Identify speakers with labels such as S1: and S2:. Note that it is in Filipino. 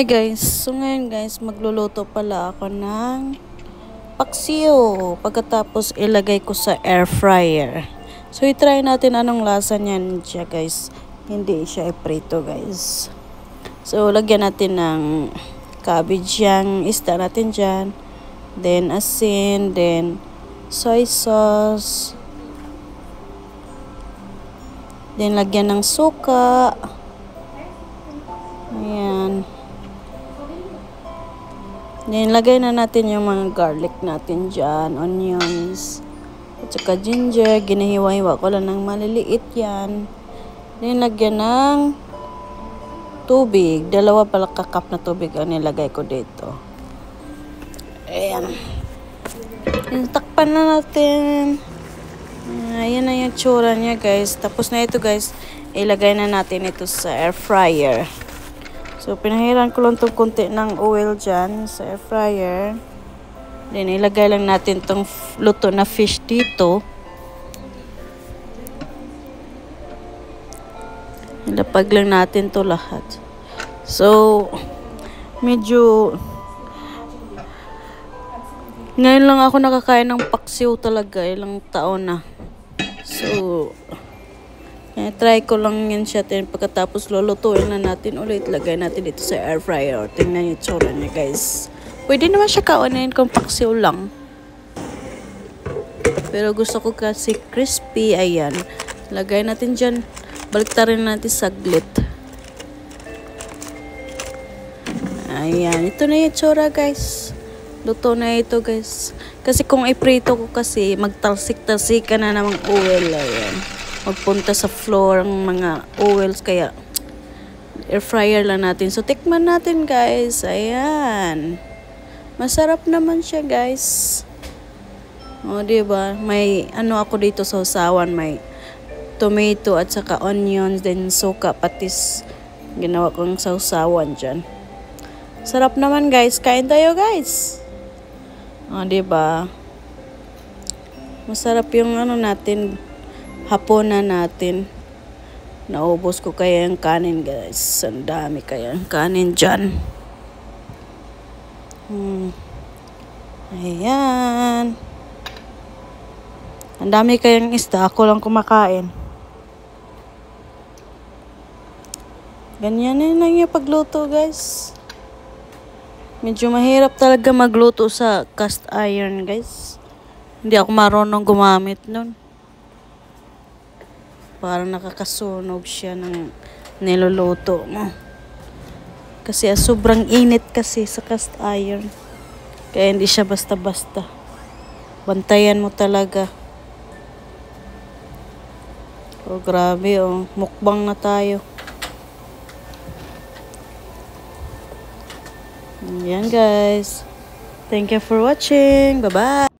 S1: Hi guys, so ngayon guys, magluluto pala ako ng paksiw. Pagkatapos ilagay ko sa air fryer. So i-try natin anong lasa niyan siya guys. Hindi siya iprito guys. So lagyan natin ng cabbage yung isda natin dyan. Then asin, then soy sauce. Then lagyan ng suka. Ayan. Then, lagay na natin yung mga garlic natin dyan, onions, at saka ginger. Ginahiwa-hiwa ko lang ng maliliit yan. Then, lagyan ng tubig. 2 pala cup na tubig ang nilagay ko dito. Ayan. Takpan na natin. Ayan na yung tsura niya guys. Tapos na ito guys, ilagay na natin ito sa air fryer. So, pinahiran ko lang itong konti ng oil dyan sa air fryer. Then, ilagay lang natin itong luto na fish dito. Ilapag lang natin to lahat. So, medyo ngayon lang ako nakakain ng paksiw talaga. Ilang taon na. So, try ko lang yan siya. Pagkatapos lulutuin na natin ulit. Lagay natin dito sa air fryer. Tingnan yung tsura niya guys. Pwede naman siya kaunin kung paksiw lang. Pero gusto ko kasi crispy. Ayan. Lagay natin dyan. Baliktarin natin saglit. Ayan. Ito na yung tsura guys. Luto na ito guys. Kasi kung iprito ko kasi magtalsik-talsik ka na namang oil. Ayan. Magpunta sa floor ang mga oils, kaya air fryer lang natin. So tikman natin guys. Ayan, masarap naman siya guys. O diba, may ano ako dito sa usawan, may tomato at saka onions, then suka, patis, ginawa kong sausawan dyan. Sarap naman guys, kain tayo guys. O diba, masarap yung ano natin, hapunan natin. Naubos ko kaya yung kanin guys. Ang dami kaya yung kanin dyan. Ayan. Ang dami kayang isda. Ako lang kumakain. Ganyan na lang yung pagluto guys. Medyo mahirap talaga magluto sa cast iron guys. Hindi ako marunong gumamit nun. Parang nakakasunog siya ng niluluto mo. Kasi sobrang init kasi sa cast iron. Kaya hindi siya basta-basta. Bantayan mo talaga. Oh, grabe oh. Mukbang na tayo. Yan guys. Thank you for watching. Bye-bye.